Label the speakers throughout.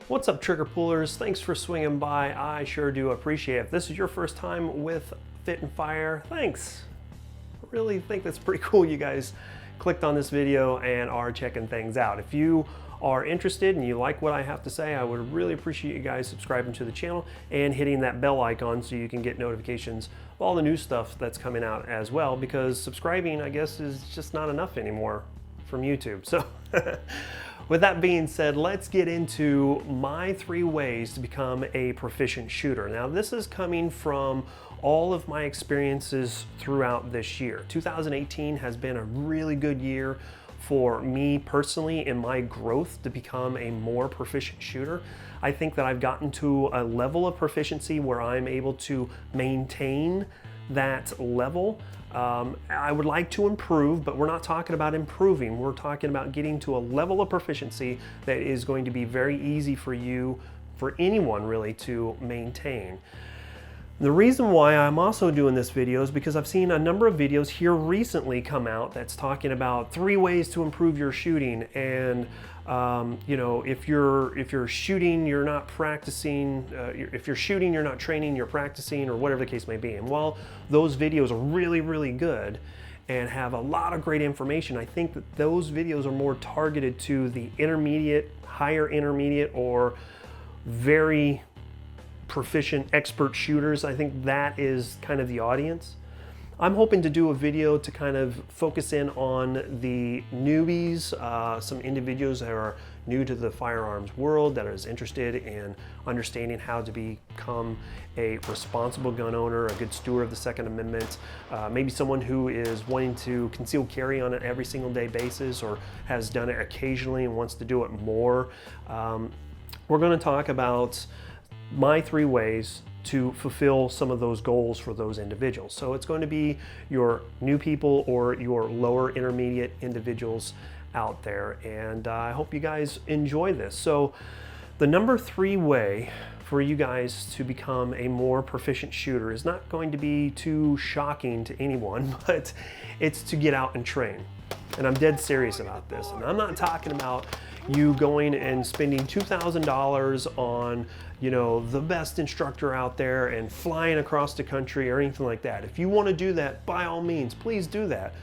Speaker 1: What's up, trigger pullers? Thanks for swinging by. I sure do appreciate it. If this is your first time with Fit and Fire, thanks. I really think that's pretty cool you guys clicked on this video and are checking things out. If you are interested and you like what I have to say, I would really appreciate you guys subscribing to the channel and hitting that bell icon so you can get notifications of all the new stuff that's coming out as well, because subscribing, I guess, is just not enough anymore from YouTube. So with that being said, let's get into my 3 ways to become a proficient shooter. Now, this is coming from all of my experiences throughout this year. 2018 has been a really good year for me personally in my growth to become a more proficient shooter. I think that I've gotten to a level of proficiency where I'm able to maintain that level. I would like to improve, but we're not talking about improving. We're talking about getting to a level of proficiency that is going to be very easy for you, for anyone really, to maintain. The reason why I'm also doing this video is because I've seen a number of videos here recently come out that's talking about 3 ways to improve your shooting, and you know, if you're shooting, you're not practicing. If you're shooting, you're not training, you're practicing, or whatever the case may be. And while those videos are really good and have a lot of great information, I think that those videos are more targeted to the intermediate, higher intermediate, or very proficient expert shooters. I think that is kind of the audience. I'm hoping to do a video to kind of focus in on the newbies, some individuals that are new to the firearms world, that is interested in understanding how to become a responsible gun owner, a good steward of the Second Amendment, maybe someone who is wanting to concealed carry on an every single day basis, or has done it occasionally and wants to do it more. We're going to talk about my 3 ways to fulfill some of those goals for those individuals. So it's going to be your new people or your lower intermediate individuals out there, and I hope you guys enjoy this. So the number 3 way for you guys to become a more proficient shooter is not going to be too shocking to anyone, but it's to get out and train. And I'm dead serious about this. And I'm not talking about you going and spending $2,000 on, you know, the best instructor out there and flying across the country or anything like that. If you want to do that, by all means, please do that.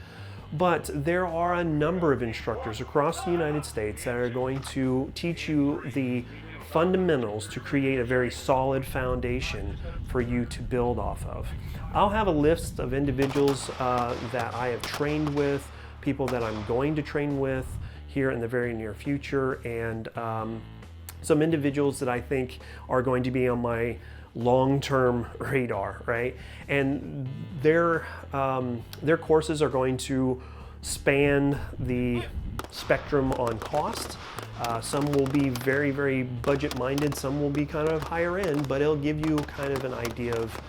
Speaker 1: But there are a number of instructors across the United States that are going to teach you the fundamentals to create a very solid foundation for you to build off of. I'll have a list of individuals that I have trained with, people that I'm going to train with here in the very near future, and some individuals that I think are going to be on my long-term radar, right? And their courses are going to span the spectrum on cost. Some will be very budget-minded, some will be kind of higher end, but it'll give you kind of an idea of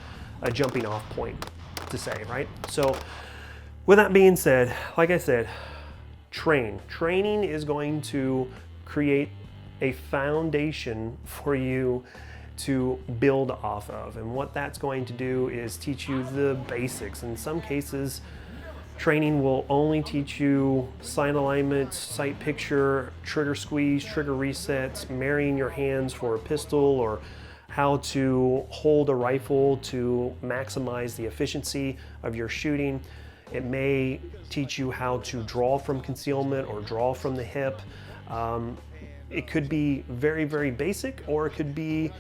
Speaker 1: a jumping off point to say, right? So with that being said, like I said, training is going to create a foundation for you to build off of. And what that's going to do is teach you the basics. In some cases, training will only teach you sight alignment, sight picture, trigger squeeze, trigger resets, marrying your hands for a pistol, or how to hold a rifle to maximize the efficiency of your shooting. It may teach you how to draw from concealment or draw from the hip. It could be very basic, or it could be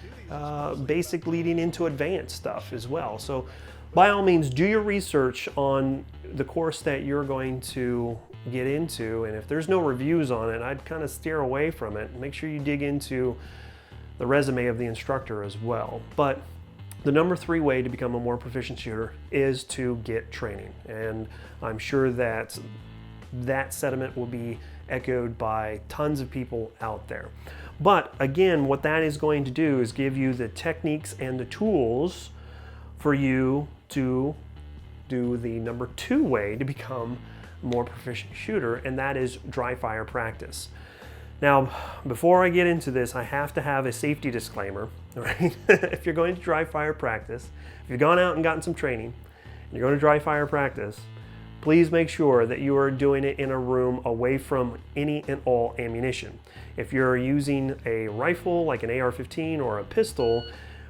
Speaker 1: basic leading into advanced stuff as well. So by all means, do your research on the course that you're going to get into, and if there's no reviews on it, I'd kind of steer away from it. Make sure you dig into the resume of the instructor as well. But the number 3 way to become a more proficient shooter is to get training. And I'm sure that that sentiment will be echoed by tons of people out there. But again, what that is going to do is give you the techniques and the tools for you to do the number 2 way to become a more proficient shooter, and that is dry fire practice. Now, before I get into this, I have to have a safety disclaimer, right? If you're going to dry fire practice, if you've gone out and gotten some training, and you're going to dry fire practice, please make sure that you are doing it in a room away from any and all ammunition. If you're using a rifle like an AR-15 or a pistol,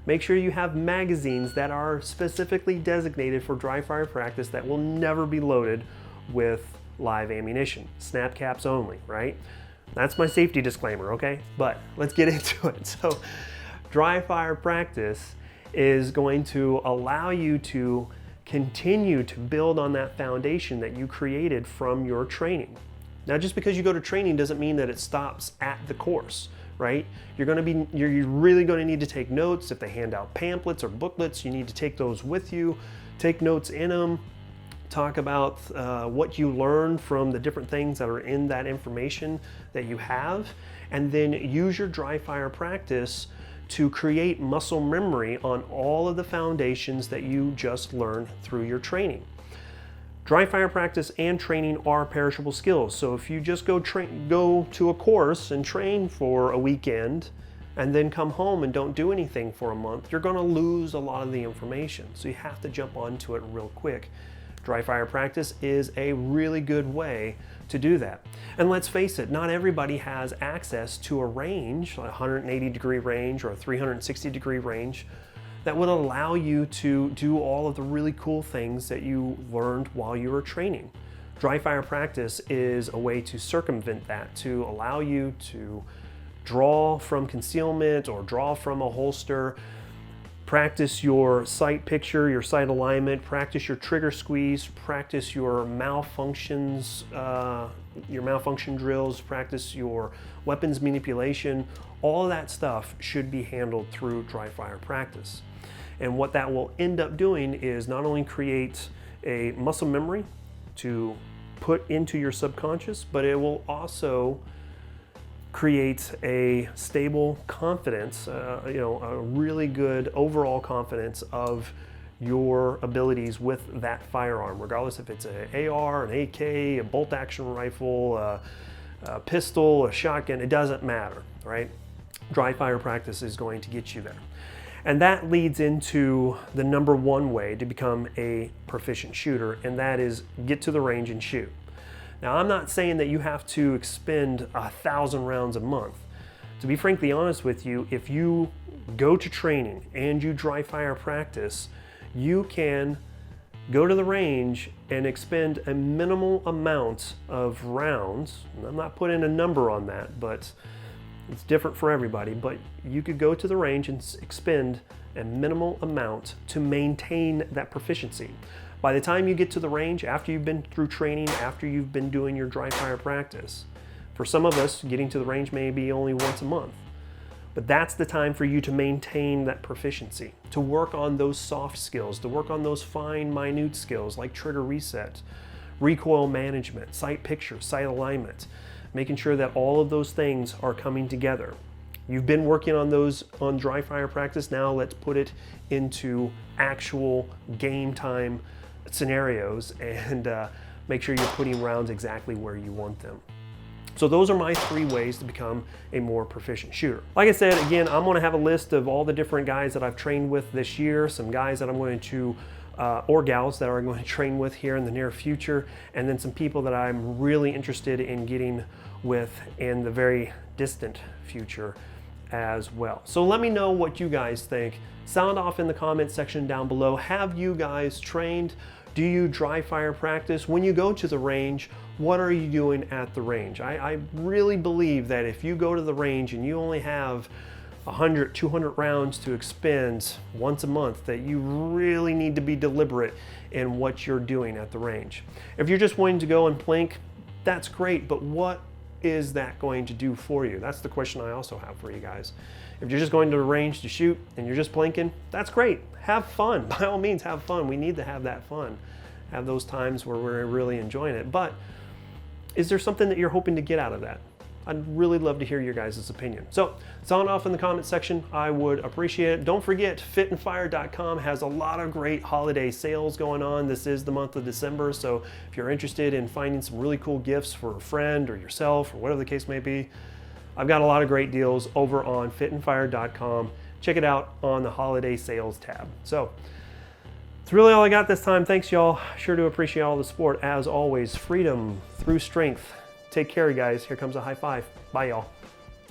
Speaker 1: make sure you have magazines that are specifically designated for dry fire practice that will never be loaded with live ammunition. Snap caps only, right? That's my safety disclaimer, okay? But let's get into it. So dry fire practice is going to allow you to continue to build on that foundation that you created from your training. Now, just because you go to training doesn't mean that it stops at the course, right? You're really going to need to take notes. If they hand out pamphlets or booklets, you need to take those with you, take notes in them, talk about what you learned from the different things that are in that information that you have, and then use your dry fire practice to create muscle memory on all of the foundations that you just learned through your training. Dry fire practice and training are perishable skills. So if you just go to a course and train for a weekend and then come home and don't do anything for a month, you're gonna lose a lot of the information. So you have to jump onto it real quick. Dry fire practice is a really good way to do that. And let's face it, not everybody has access to a range, a 180-degree range or a 360-degree range, that would allow you to do all of the really cool things that you learned while you were training. Dry fire practice is a way to circumvent that, to allow you to draw from concealment or draw from a holster, practice your sight picture, your sight alignment, practice your trigger squeeze, practice your malfunction drills, practice your weapons manipulation. All of that stuff should be handled through dry fire practice. And what that will end up doing is not only create a muscle memory to put into your subconscious, but it will also create a stable confidence, a really good overall confidence of your abilities with that firearm, regardless if it's an AR, an AK, a bolt action rifle, a pistol, a shotgun, it doesn't matter, right? Dry fire practice is going to get you there. And that leads into the number one way to become a proficient shooter, and that is get to the range and shoot. Now, I'm not saying that you have to expend 1,000 rounds a month. To be frankly honest with you, if you go to training and you dry fire practice, you can go to the range and expend a minimal amount of rounds. I'm not putting a number on that, but it's different for everybody. But you could go to the range and expend a minimal amount to maintain that proficiency. By the time you get to the range, after you've been through training, after you've been doing your dry fire practice, for some of us, getting to the range may be only once a month. But that's the time for you to maintain that proficiency, to work on those soft skills, to work on those fine, minute skills like trigger reset, recoil management, sight picture, sight alignment, making sure that all of those things are coming together. You've been working on those on dry fire practice. Now let's put it into actual game time scenarios and make sure you're putting rounds exactly where you want them. So those are my 3 ways to become a more proficient shooter. Like I said, again, I'm going to have a list of all the different guys that I've trained with this year, some guys that I'm going to or gals that are going to train with here in the near future, and then some people that I'm really interested in getting with in the very distant future as well. So let me know what you guys think. Sound off in the comment section down below. Have you guys trained? Do you dry fire practice? When you go to the range, what are you doing at the range? I really believe that if you go to the range and you only have 100, 200 rounds to expend once a month, that you really need to be deliberate in what you're doing at the range. If you're just wanting to go and plink, that's great, but what is that going to do for you? That's the question I also have for you guys. If you're just going to the range to shoot and you're just plinking, that's great. Have fun. By all means, have fun. We need to have that fun. Have those times where we're really enjoying it. But is there something that you're hoping to get out of that? I'd really love to hear your guys' opinion. So sound off in the comment section. I would appreciate it. Don't forget, fitandfire.com has a lot of great holiday sales going on. This is the month of December, so if you're interested in finding some really cool gifts for a friend or yourself or whatever the case may be, I've got a lot of great deals over on fitandfire.com. Check it out on the holiday sales tab. So That's really all I got this time. Thanks, y'all. Sure do appreciate all the support. As always, freedom through strength. Take care, guys. Here comes a high five. Bye, y'all.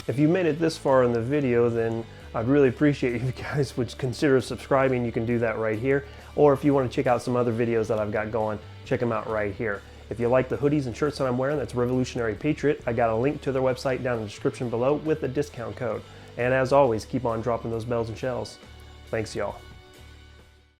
Speaker 1: If you made it this far in the video, then I'd really appreciate if you guys would consider subscribing. You can do that right here. Or if you want to check out some other videos that I've got going, check them out right here. If you like the hoodies and shirts that I'm wearing, that's Revolutionary Patriot. I got a link to their website down in the description below with the discount code. And as always, keep on dropping those bells and shells. Thanks, y'all.